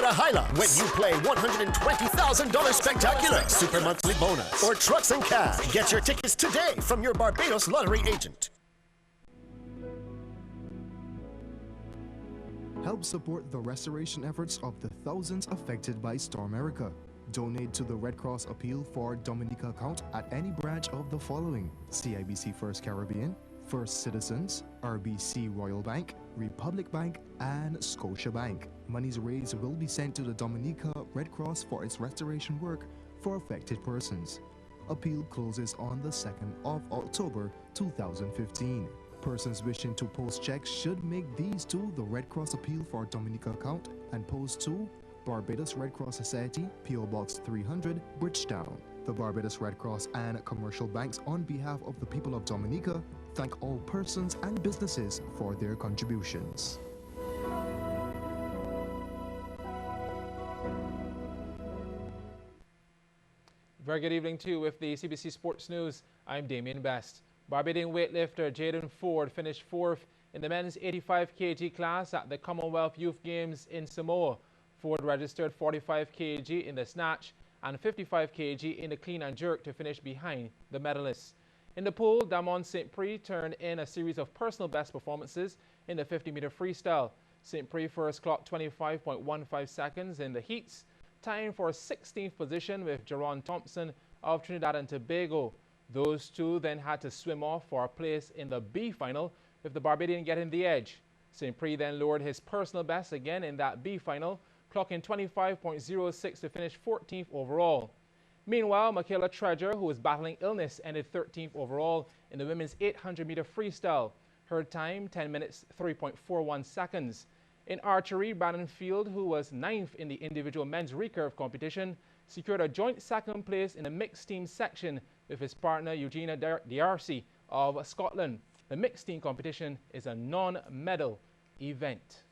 a Hyla when you play $120,000 spectacular super monthly bonus or trucks and cash. Get your tickets today from your Barbados lottery agent. Help support the restoration efforts of the thousands affected by Storm Erica. Donate to the Red Cross Appeal for Dominica account at any branch of the following: CIBC First Caribbean, First Citizens, RBC Royal Bank, Republic Bank, and Scotia Bank. Monies raised will be sent to the Dominica Red Cross for its restoration work for affected persons. Appeal closes on the 2nd of October 2015. Persons wishing to post checks should make these to the Red Cross Appeal for Dominica account and post to Barbados Red Cross Society, P.O. Box 300, Bridgetown. The Barbados Red Cross and commercial banks, on behalf of the people of Dominica, thank all persons and businesses for their contributions. Very good evening too with the CBC Sports News. I'm Damien Best. Barbadian weightlifter Jaden Ford finished 4th in the men's 85 kg class at the Commonwealth Youth Games in Samoa. Ford registered 45 kg in the snatch and 55 kg in the clean and jerk to finish behind the medalists. In the pool, Damon St. Prix turned in a series of personal best performances in the 50-meter freestyle. St. Prix first clocked 25.15 seconds in the heats, tying for 16th position with Jerron Thompson of Trinidad and Tobago. Those two then had to swim off for a place in the B final, with the Barbadian getting the edge. St. Prix then lowered his personal best again in that B final, clocking 25.06 to finish 14th overall. Meanwhile, Michaela Treasure, who was battling illness, ended 13th overall in the women's 800-meter freestyle. Her time, 10 minutes, 3.41 seconds. In archery, Brandon Field, who was 9th in the individual men's recurve competition, secured a joint 2nd place in the mixed team section with his partner Eugenia D'Arcy of Scotland. The mixed team competition is a non-medal event.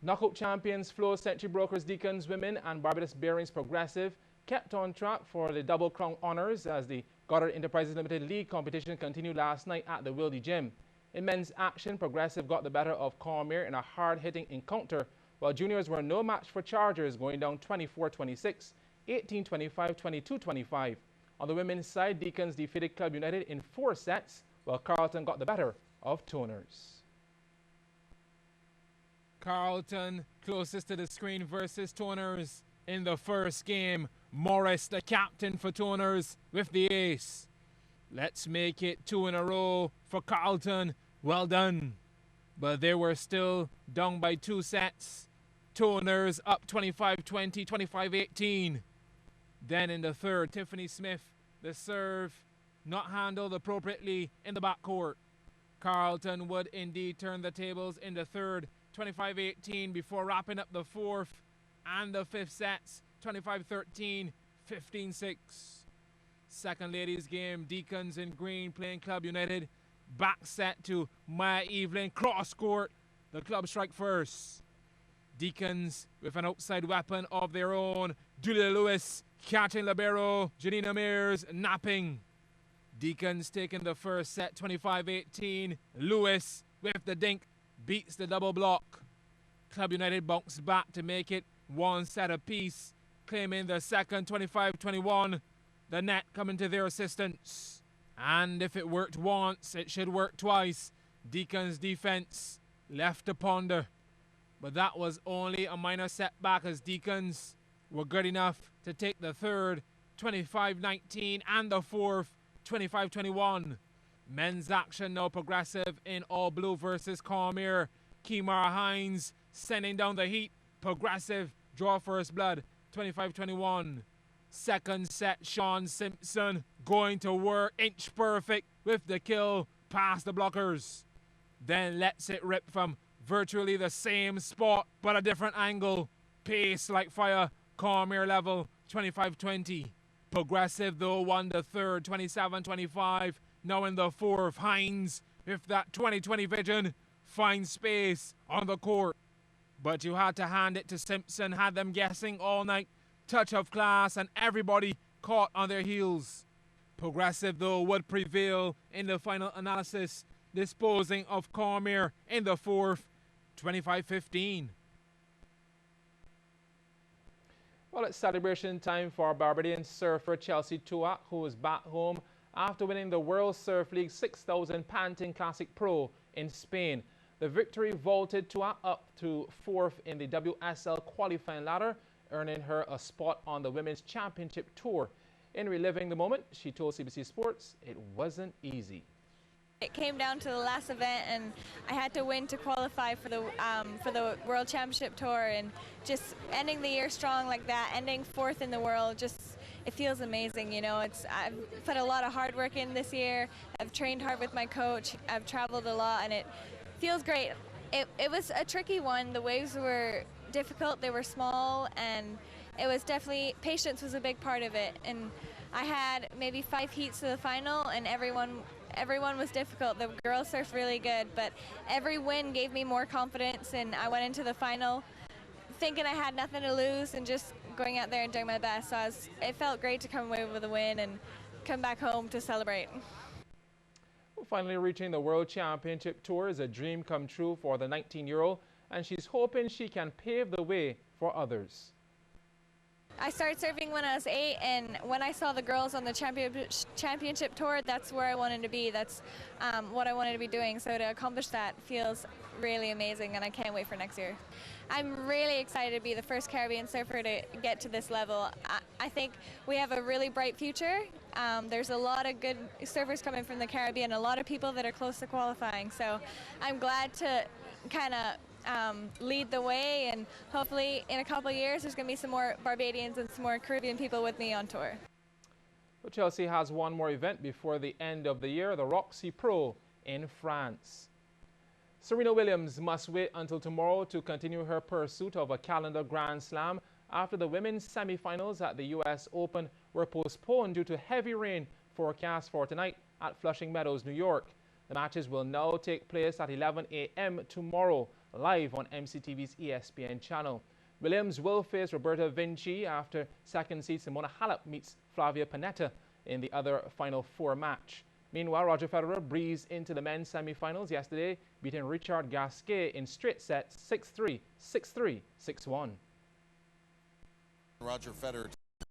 Knockout champions Flow Century Brokers Deacons Women and Barbados Bearings Progressive kept on track for the Double Crown honours as the Goddard Enterprises Limited League competition continued last night at the Wildy Gym. In men's action, Progressive got the better of Cormier in a hard-hitting encounter, while juniors were no match for Chargers, going down 24-26, 18-25, 22-25. On the women's side, Deacons defeated Club United in 4 sets, while Carlton got the better of Toners. Carlton closest to the screen versus Toners. In the first game, Morris, the captain for Toners, with the ace. Let's make it 2 in a row for Carlton. Well done. But they were still down by 2 sets. Toners up 25-20, 25-18. Then in the third, Tiffany Smith, the serve not handled appropriately in the backcourt. Carlton would indeed turn the tables in the third, 25-18, before wrapping up the 4th and the 5th sets, 25-13, 15-6. Second ladies game, Deacons in green playing Club United. Back set to Maya Evelyn, cross court. The club strike first. Deacons with an outside weapon of their own. Julia Lewis catching libero. Janina Mears napping. Deacons taking the first set, 25-18. Lewis with the dink beats the double block. Club United bounced back to make it 1 set apiece, claiming the second, 25-21. The net coming to their assistance. And if it worked once, it should work twice. Deacons' defense left to ponder. But that was only a minor setback as Deacons were good enough to take the third, 25-19, and the fourth, 25-21. Men's action now Progressive in all blue versus Cormier. Kimara Hines sending down the heat. Progressive draw first blood, 25-21. Second set, Sean Simpson going to work, inch perfect with the kill past the blockers. Then lets it rip from virtually the same spot but a different angle. Pace like fire, Cormier level, 25-20. Progressive though won the third, 27-25. Now in the fourth, Hines with that 20-20 vision finds space on the court. But you had to hand it to Simpson, had them guessing all night. Touch of class and everybody caught on their heels. Progressive though would prevail in the final analysis, disposing of Cormier in the fourth, 25-15. Well, it's celebration time for Barbadian surfer Chelsea Tuak, who is back home after winning the World Surf League 6000 Panting Classic Pro in Spain. The victory vaulted Tuak up to 4th in the WSL qualifying ladder, earning her a spot on the Women's Championship Tour. In reliving the moment, she told CBC Sports it wasn't easy. It came down to the last event, and I had to win to qualify for the World Championship Tour, and just ending the year strong like that, ending 4th in the world, it feels amazing. You know, I've put a lot of hard work in this year. I've trained hard with my coach. I've traveled a lot, and it feels great. It was a tricky one. The waves were difficult. They were small, and it was definitely, patience was a big part of it. And I had maybe 5 heats to the final, and everyone was difficult. The girls surfed really good, but every win gave me more confidence, and I went into the final thinking I had nothing to lose and just going out there and doing my best. So it felt great to come away with a win and come back home to celebrate. Well, finally reaching the World Championship Tour is a dream come true for the 19-year-old, and she's hoping she can pave the way for others. I started surfing when I was 8, and when I saw the girls on the championship tour, that's where I wanted to be. That's what I wanted to be doing. So to accomplish that feels really amazing, and I can't wait for next year. I'm really excited to be the first Caribbean surfer to get to this level. I think we have a really bright future. There's a lot of good surfers coming from the Caribbean, a lot of people that are close to qualifying. So I'm glad to kind of lead the way, and hopefully in a couple of years there's going to be some more Barbadians and some more Caribbean people with me on tour. Well, Chelsea has one more event before the end of the year, the Roxy Pro in France. Serena Williams must wait until tomorrow to continue her pursuit of a calendar Grand Slam after the women's semi-finals at the US Open were postponed due to heavy rain forecast for tonight at Flushing Meadows, New York. The matches will now take place at 11 a.m. tomorrow, live on MCTV's ESPN channel. Williams will face Roberta Vinci after second seed Simona Halep meets Flavia Pennetta in the other Final Four match. Meanwhile, Roger Federer breezed into the men's semi-finals yesterday, beating Richard Gasquet in straight sets 6-3, 6-3, 6-1. Roger Federer